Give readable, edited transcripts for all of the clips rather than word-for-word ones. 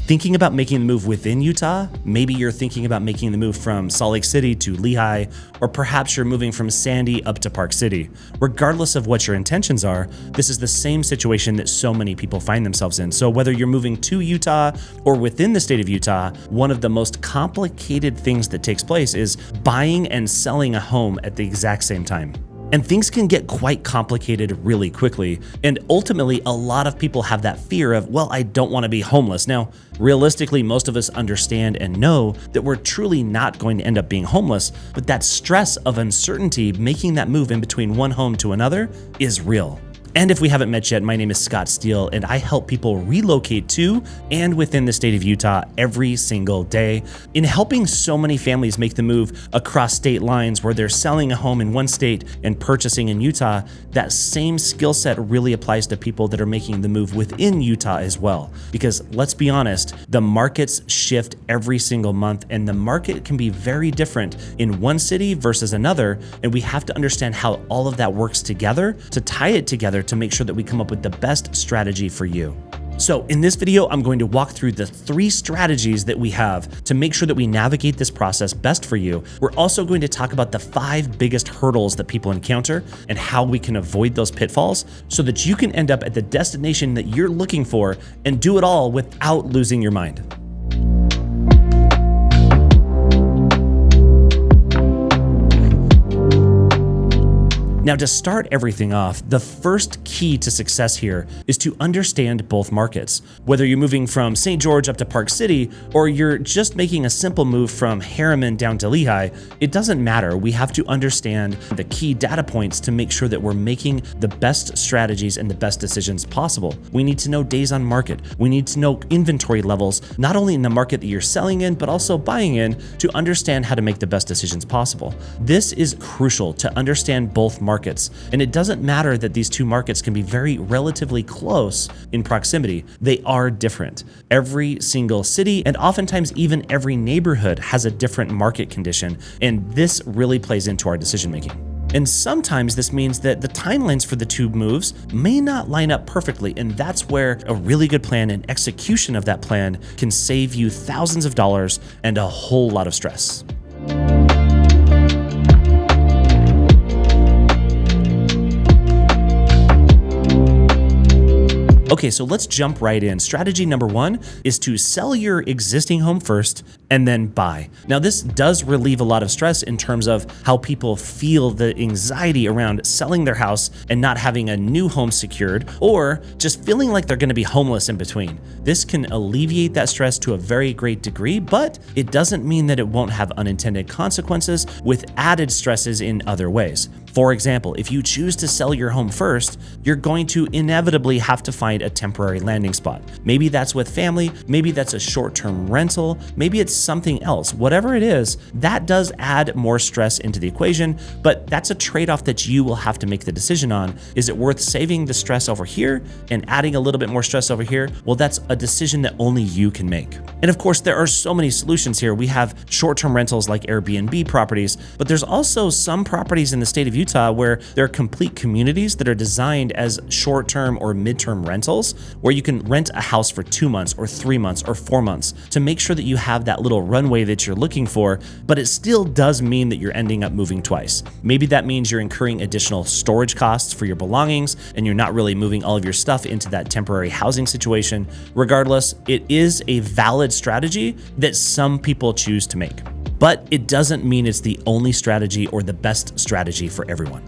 Thinking about making the move within Utah? Maybe you're thinking about making the move from Salt Lake City to Lehi, or perhaps you're moving from Sandy up to Park City. Regardless of what your intentions are, this is the same situation that so many people find themselves in. So whether you're moving to Utah or within the state of Utah, one of the most complicated things that takes place is buying and selling a home at the exact same time. And things can get quite complicated really quickly. And ultimately, a lot of people have that fear of, well, I don't want to be homeless. Now, realistically, most of us understand and know that we're truly not going to end up being homeless, but that stress of uncertainty making that move in between one home to another is real. And if we haven't met yet, my name is Scott Steele, and I help people relocate to and within the state of Utah every single day. In helping so many families make the move across state lines where they're selling a home in one state and purchasing in Utah, that same skill set really applies to people that are making the move within Utah as well. Because let's be honest, the markets shift every single month, and the market can be very different in one city versus another, and we have to understand how all of that works together to tie it together to make sure that we come up with the best strategy for you. So in this video, I'm going to walk through the 3 strategies that we have to make sure that we navigate this process best for you. We're also going to talk about the 5 biggest hurdles that people encounter and how we can avoid those pitfalls so that you can end up at the destination that you're looking for and do it all without losing your mind. Now, to start everything off, the first key to success here is to understand both markets. Whether you're moving from St. George up to Park City, or you're just making a simple move from Harriman down to Lehi, it doesn't matter. We have to understand the key data points to make sure that we're making the best strategies and the best decisions possible. We need to know days on market. We need to know inventory levels, not only in the market that you're selling in, but also buying in, to understand how to make the best decisions possible. This is crucial to understand both markets. And it doesn't matter that these 2 markets can be very relatively close in proximity. They are different. Every single city, and oftentimes even every neighborhood, has a different market condition, and this really plays into our decision making. And sometimes this means that the timelines for the 2 moves may not line up perfectly, and that's where a really good plan and execution of that plan can save you thousands of dollars and a whole lot of stress. Okay, so let's jump right in. Strategy number 1 is to sell your existing home first and then buy. Now, this does relieve a lot of stress in terms of how people feel the anxiety around selling their house and not having a new home secured, or just feeling like they're going to be homeless in between. This can alleviate that stress to a very great degree, but it doesn't mean that it won't have unintended consequences with added stresses in other ways. For example, if you choose to sell your home first, you're going to inevitably have to find a temporary landing spot. Maybe that's with family, maybe that's a short-term rental, maybe it's something else. Whatever it is, that does add more stress into the equation, but that's a trade-off that you will have to make the decision on. Is it worth saving the stress over here and adding a little bit more stress over here? Well, that's a decision that only you can make. And of course, there are so many solutions here. We have short-term rentals like Airbnb properties, but there's also some properties in the state of Utah where there are complete communities that are designed as short-term or mid-term rentals, where you can rent a house for 2 months or 3 months or 4 months to make sure that you have that little runway that you're looking for, but it still does mean that you're ending up moving twice. Maybe that means you're incurring additional storage costs for your belongings and you're not really moving all of your stuff into that temporary housing situation. Regardless, it is a valid strategy that some people choose to make, but it doesn't mean it's the only strategy or the best strategy for everyone.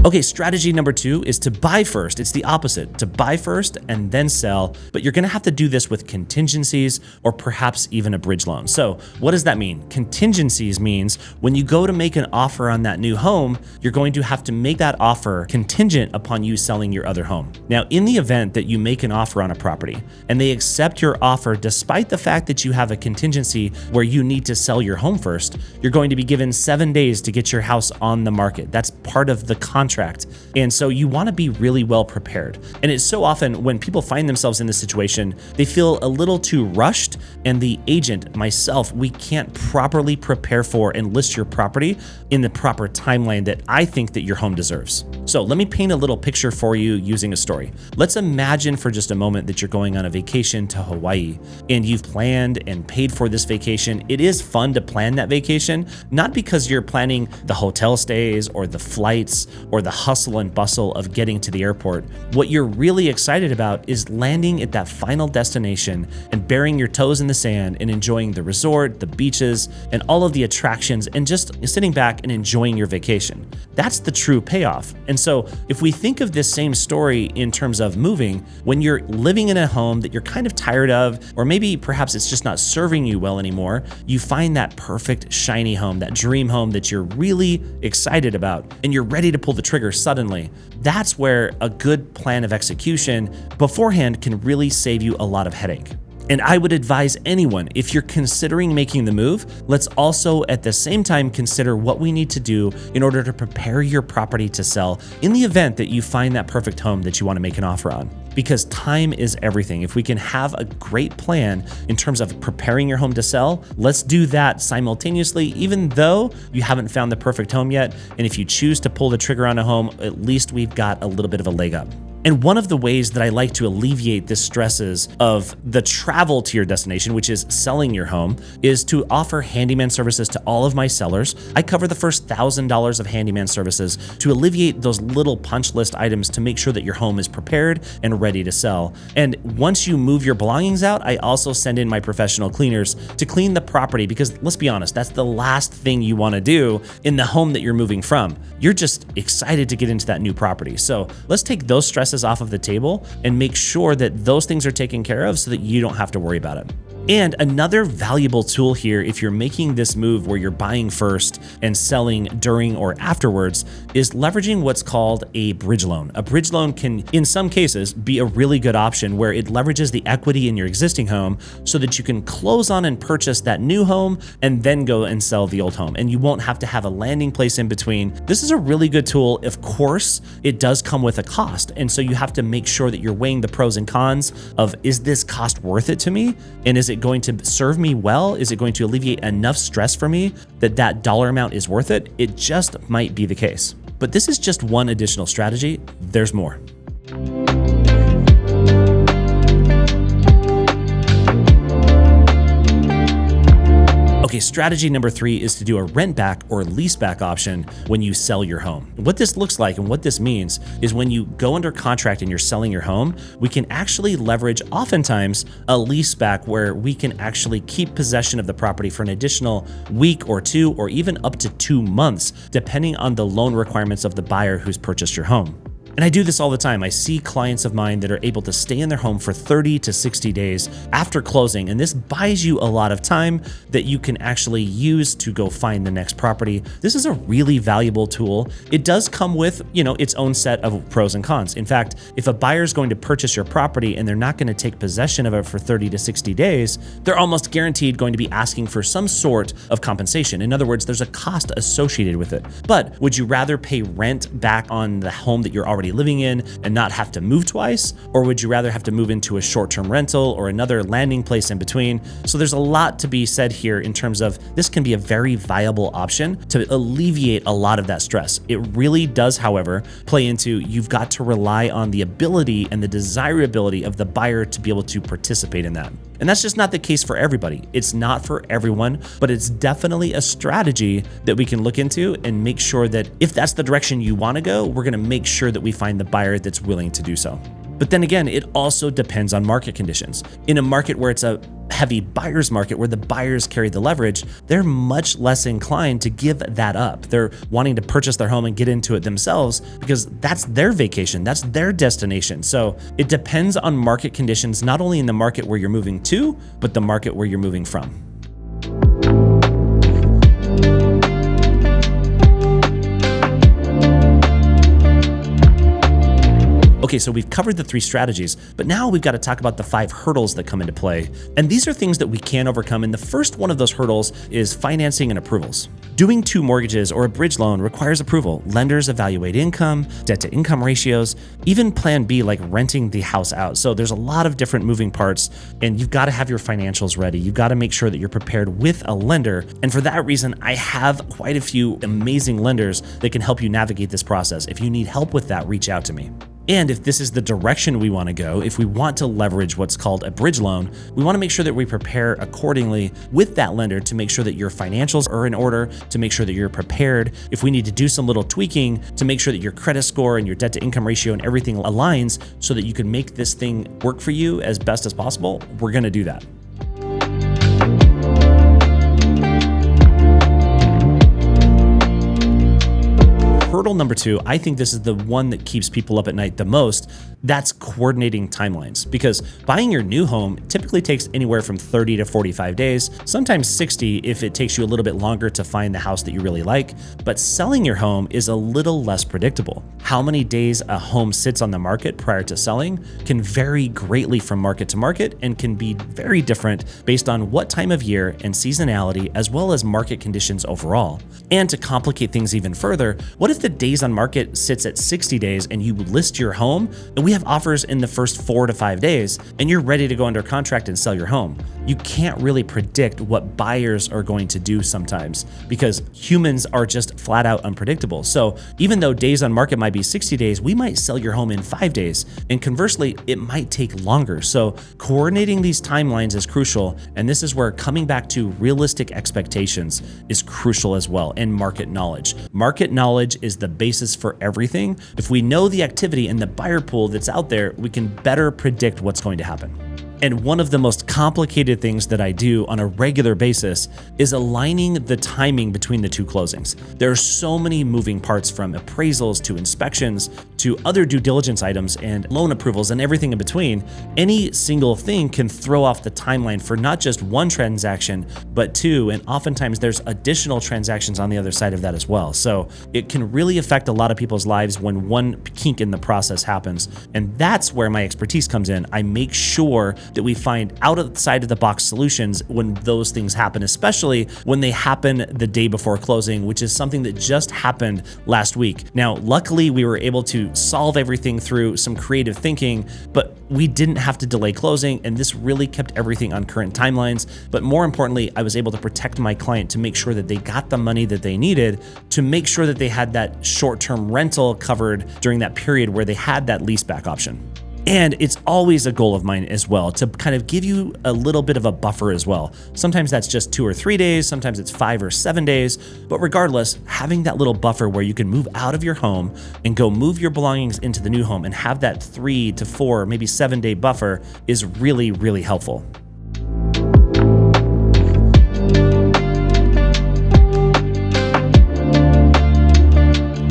Okay, strategy number 2 is to buy first. It's the opposite, to buy first and then sell, but you're gonna have to do this with contingencies or perhaps even a bridge loan. So what does that mean? Contingencies means when you go to make an offer on that new home, you're going to have to make that offer contingent upon you selling your other home. Now, in the event that you make an offer on a property and they accept your offer despite the fact that you have a contingency where you need to sell your home first, you're going to be given 7 days to get your house on the market. That's part of the contract contract. And so you want to be really well prepared. And it's so often when people find themselves in this situation, they feel a little too rushed, and the agent, myself, we can't properly prepare for and list your property in the proper timeline that I think that your home deserves. So let me paint a little picture for you using a story. Let's imagine for just a moment that you're going on a vacation to Hawaii, and you've planned and paid for this vacation. It is fun to plan that vacation, not because you're planning the hotel stays or the flights or the hustle and bustle of getting to the airport. What you're really excited about is landing at that final destination and burying your toes in the sand and enjoying the resort, the beaches, and all of the attractions, and just sitting back and enjoying your vacation. That's the true payoff. And so if we think of this same story in terms of moving, when you're living in a home that you're kind of tired of, or maybe perhaps it's just not serving you well anymore, you find that perfect shiny home, that dream home that you're really excited about, and you're ready to pull the trigger suddenly. That's where a good plan of execution beforehand can really save you a lot of headache. And I would advise anyone, if you're considering making the move, let's also at the same time consider what we need to do in order to prepare your property to sell in the event that you find that perfect home that you want to make an offer on. Because time is everything. If we can have a great plan in terms of preparing your home to sell, let's do that simultaneously, even though you haven't found the perfect home yet. And if you choose to pull the trigger on a home, at least we've got a little bit of a leg up. And one of the ways that I like to alleviate the stresses of the travel to your destination, which is selling your home, is to offer handyman services to all of my sellers. I cover the first $1,000 of handyman services to alleviate those little punch list items to make sure that your home is prepared and ready to sell. And once you move your belongings out, I also send in my professional cleaners to clean the property, because let's be honest, that's the last thing you want to do in the home that you're moving from. You're just excited to get into that new property. So let's take those stresses off of the table and make sure that those things are taken care of so that you don't have to worry about it. And another valuable tool here, if you're making this move where you're buying first and selling during or afterwards, is leveraging what's called a bridge loan. A bridge loan can, in some cases, be a really good option where it leverages the equity in your existing home so that you can close on and purchase that new home and then go and sell the old home. And you won't have to have a landing place in between. This is a really good tool. Of course, it does come with a cost. And so you have to make sure that you're weighing the pros and cons of, is this cost worth it to me? And is it going to serve me well? Is it going to alleviate enough stress for me that that dollar amount is worth it? It just might be the case. But this is just one additional strategy. There's more. Okay, strategy number 3 is to do a rent back or lease back option when you sell your home. What this looks like and what this means is when you go under contract and you're selling your home, we can actually leverage oftentimes a lease back where we can actually keep possession of the property for an additional week or 2 or even up to 2 months, depending on the loan requirements of the buyer who's purchased your home. And I do this all the time. I see clients of mine that are able to stay in their home for 30 to 60 days after closing. And this buys you a lot of time that you can actually use to go find the next property. This is a really valuable tool. It does come with, its own set of pros and cons. In fact, if a buyer is going to purchase your property and they're not going to take possession of it for 30 to 60 days, they're almost guaranteed going to be asking for some sort of compensation. In other words, there's a cost associated with it. But would you rather pay rent back on the home that you're already living in and not have to move twice? Or would you rather have to move into a short-term rental or another landing place in between? So there's a lot to be said here in terms of this can be a very viable option to alleviate a lot of that stress. It really does, however, play into you've got to rely on the ability and the desirability of the buyer to be able to participate in that. And that's just not the case for everybody. It's not for everyone, but it's definitely a strategy that we can look into and make sure that if that's the direction you want to go, we're going to make sure that we find the buyer that's willing to do so. But then again, it also depends on market conditions. In a market where it's a heavy buyer's market, where the buyers carry the leverage, they're much less inclined to give that up. They're wanting to purchase their home and get into it themselves because that's their vacation, that's their destination. So it depends on market conditions, not only in the market where you're moving to, but the market where you're moving from. Okay, so we've covered the 3 strategies, but now we've got to talk about the 5 hurdles that come into play. And these are things that we can overcome. And the first one of those hurdles is financing and approvals. Doing 2 mortgages or a bridge loan requires approval. Lenders evaluate income, debt to income ratios, even plan B like renting the house out. So there's a lot of different moving parts, and you've got to have your financials ready. You've got to make sure that you're prepared with a lender. And for that reason, I have quite a few amazing lenders that can help you navigate this process. If you need help with that, reach out to me. And if this is the direction we want to go, if we want to leverage what's called a bridge loan, we want to make sure that we prepare accordingly with that lender to make sure that your financials are in order, to make sure that you're prepared. If we need to do some little tweaking to make sure that your credit score and your debt to income ratio and everything aligns so that you can make this thing work for you as best as possible, we're going to do that. Hurdle number 2, I think this is the one that keeps people up at night the most. That's coordinating timelines, because buying your new home typically takes anywhere from 30 to 45 days, sometimes 60 if it takes you a little bit longer to find the house that you really like. But selling your home is a little less predictable. How many days a home sits on the market prior to selling can vary greatly from market to market and can be very different based on what time of year and seasonality, as well as market conditions overall. And to complicate things even further, what if the days on market sits at 60 days and you list your home and we have offers in the first 4 to 5 days and you're ready to go under contract and sell your home? You can't really predict what buyers are going to do sometimes, because humans are just flat out unpredictable. So even though days on market might be 60 days, we might sell your home in 5 days. And conversely, it might take longer. So coordinating these timelines is crucial. And this is where coming back to realistic expectations is crucial as well, and market knowledge. Market knowledge is the basis for everything. If we know the activity and the buyer pool that's out there, we can better predict what's going to happen. And one of the most complicated things that I do on a regular basis is aligning the timing between the 2 closings. There are so many moving parts, from appraisals to inspections to other due diligence items and loan approvals and everything in between. Any single thing can throw off the timeline for not just one transaction, but 2. And oftentimes there's additional transactions on the other side of that as well. So it can really affect a lot of people's lives when one kink in the process happens. And that's where my expertise comes in. I make sure that we find outside of the box solutions when those things happen, especially when they happen the day before closing, which is something that just happened last week. Now, luckily, we were able to solve everything through some creative thinking, but we didn't have to delay closing, and this really kept everything on current timelines. But more importantly, I was able to protect my client to make sure that they got the money that they needed, to make sure that they had that short-term rental covered during that period where they had that leaseback option. And it's always a goal of mine as well to kind of give you a little bit of a buffer as well. Sometimes that's just 2 or 3 days, sometimes it's 5 or 7 days, but regardless, having that little buffer where you can move out of your home and go move your belongings into the new home and have that 3 to 4, maybe 7 day buffer is really, really helpful.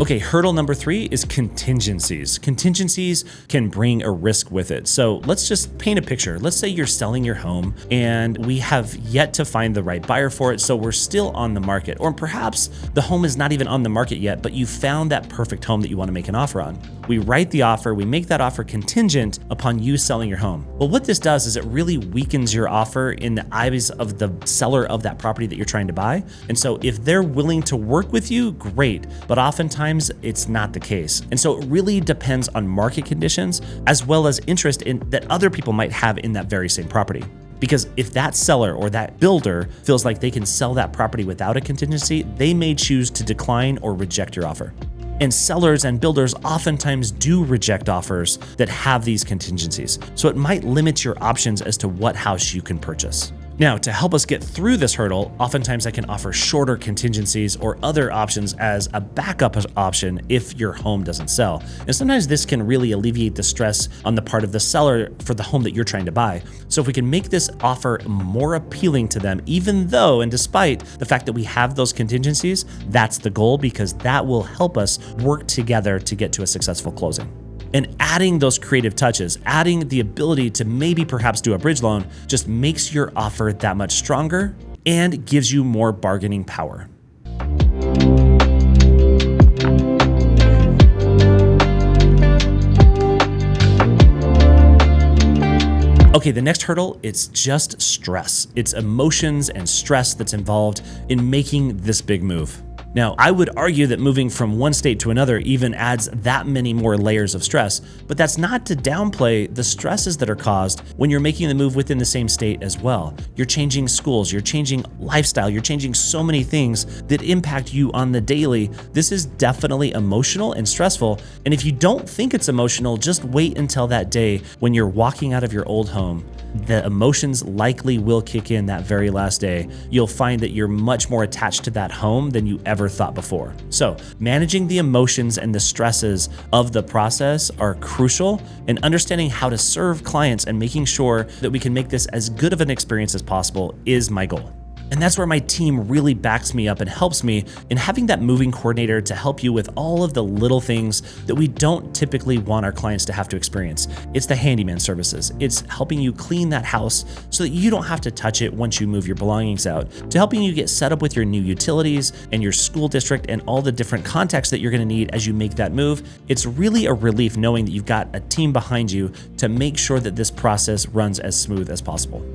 Okay, hurdle number 3 is contingencies. Contingencies can bring a risk with it. So let's just paint a picture. Let's say you're selling your home and we have yet to find the right buyer for it, so we're still on the market. Or perhaps the home is not even on the market yet, but you found that perfect home that you want to make an offer on. We write the offer, we make that offer contingent upon you selling your home. Well, what this does is it really weakens your offer in the eyes of the seller of that property that you're trying to buy. And so if they're willing to work with you, great. But oftentimes it's not the case. And so it really depends on market conditions as well as interest in that other people might have in that very same property. Because if that seller or that builder feels like they can sell that property without a contingency, they may choose to decline or reject your offer. And sellers and builders oftentimes do reject offers that have these contingencies. So it might limit your options as to what house you can purchase. Now, to help us get through this hurdle, oftentimes I can offer shorter contingencies or other options as a backup option if your home doesn't sell. And sometimes this can really alleviate the stress on the part of the seller for the home that you're trying to buy. So if we can make this offer more appealing to them, even though and despite the fact that we have those contingencies, that's the goal, because that will help us work together to get to a successful closing. And adding those creative touches, adding the ability to maybe perhaps do a bridge loan, just makes your offer that much stronger and gives you more bargaining power. Okay, the next hurdle, it's just stress. It's emotions and stress that's involved in making this big move. Now, I would argue that moving from one state to another even adds that many more layers of stress, but that's not to downplay the stresses that are caused when you're making the move within the same state as well. You're changing schools, you're changing lifestyle, you're changing so many things that impact you on the daily. This is definitely emotional and stressful, and if you don't think it's emotional, just wait until that day when you're walking out of your old home. The emotions likely will kick in that very last day. You'll find that you're much more attached to that home than you ever thought before. So managing the emotions and the stresses of the process are crucial, and understanding how to serve clients and making sure that we can make this as good of an experience as possible is my goal. And that's where my team really backs me up and helps me in having that moving coordinator to help you with all of the little things that we don't typically want our clients to have to experience. It's the handyman services. It's helping you clean that house so that you don't have to touch it once you move your belongings out, to helping you get set up with your new utilities and your school district and all the different contacts that you're going to need as you make that move. It's really a relief knowing that you've got a team behind you to make sure that this process runs as smooth as possible.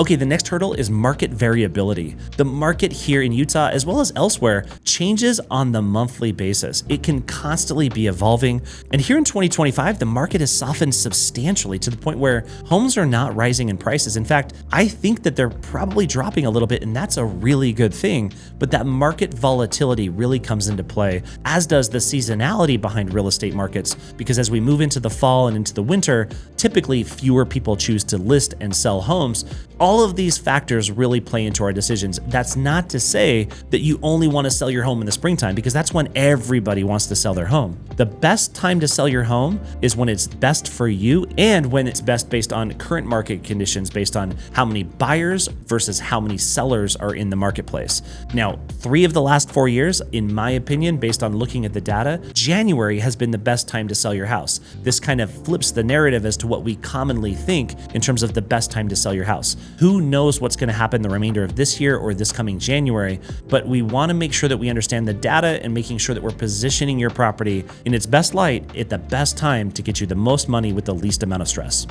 Okay, the next hurdle is market variability. The market here in Utah, as well as elsewhere, changes on the monthly basis. It can constantly be evolving. And here in 2025, the market has softened substantially to the point where homes are not rising in prices. In fact, I think that they're probably dropping a little bit, and that's a really good thing. But that market volatility really comes into play, as does the seasonality behind real estate markets, because as we move into the fall and into the winter, typically fewer people choose to list and sell homes. All of these factors really play into our decisions. That's not to say that you only want to sell your home in the springtime, because that's when everybody wants to sell their home. The best time to sell your home is when it's best for you, and when it's best based on current market conditions, based on how many buyers versus how many sellers are in the marketplace. Now, 3 of the last 4 years, in my opinion, based on looking at the data, January has been the best time to sell your house. This kind of flips the narrative as to what we commonly think in terms of the best time to sell your house. Who knows what's going to happen the remainder of this year or this coming January, but we want to make sure that we understand the data and making sure that we're positioning your property in its best light at the best time to get you the most money with the least amount of stress.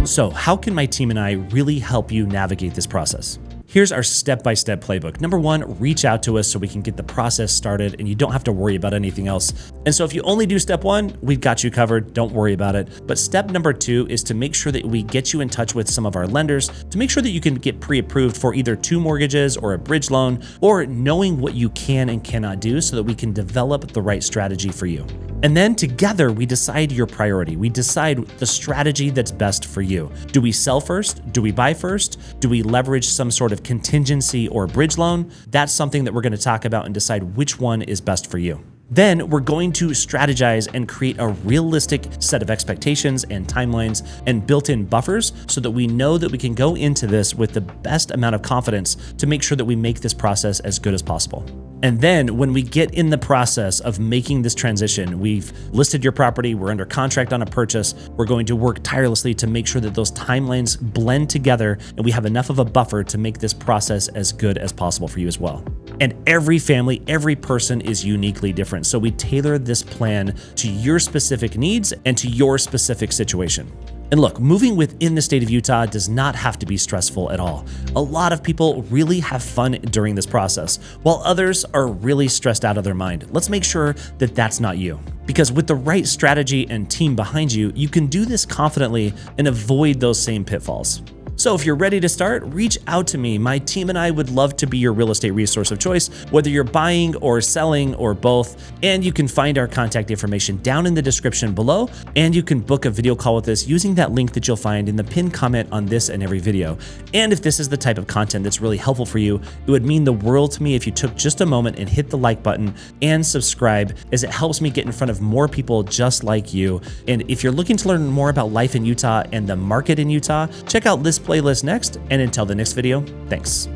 So how can my team and I really help you navigate this process? Here's our step-by-step playbook. Number 1, reach out to us so we can get the process started and you don't have to worry about anything else. And so if you only do step 1, we've got you covered. Don't worry about it. But step number 2 is to make sure that we get you in touch with some of our lenders to make sure that you can get pre-approved for either 2 mortgages or a bridge loan, or knowing what you can and cannot do so that we can develop the right strategy for you. And then together we decide your priority. We decide the strategy that's best for you. Do we sell first? Do we buy first? Do we leverage some sort of contingency or bridge loan? That's something that we're going to talk about and decide which one is best for you. Then we're going to strategize and create a realistic set of expectations and timelines and built-in buffers so that we know that we can go into this with the best amount of confidence to make sure that we make this process as good as possible. And then when we get in the process of making this transition, we've listed your property, we're under contract on a purchase, we're going to work tirelessly to make sure that those timelines blend together and we have enough of a buffer to make this process as good as possible for you as well. And every family, every person is uniquely different. So we tailor this plan to your specific needs and to your specific situation. And look, moving within the state of Utah does not have to be stressful at all. A lot of people really have fun during this process, while others are really stressed out of their mind. Let's make sure that that's not you. Because with the right strategy and team behind you, you can do this confidently and avoid those same pitfalls. So if you're ready to start, reach out to me. My team and I would love to be your real estate resource of choice, whether you're buying or selling or both. And you can find our contact information down in the description below. And you can book a video call with us using that link that you'll find in the pinned comment on this and every video. And if this is the type of content that's really helpful for you, it would mean the world to me if you took just a moment and hit the like button and subscribe, as it helps me get in front of more people just like you. And if you're looking to learn more about life in Utah and the market in Utah, check out this playlist next, and until the next video, thanks.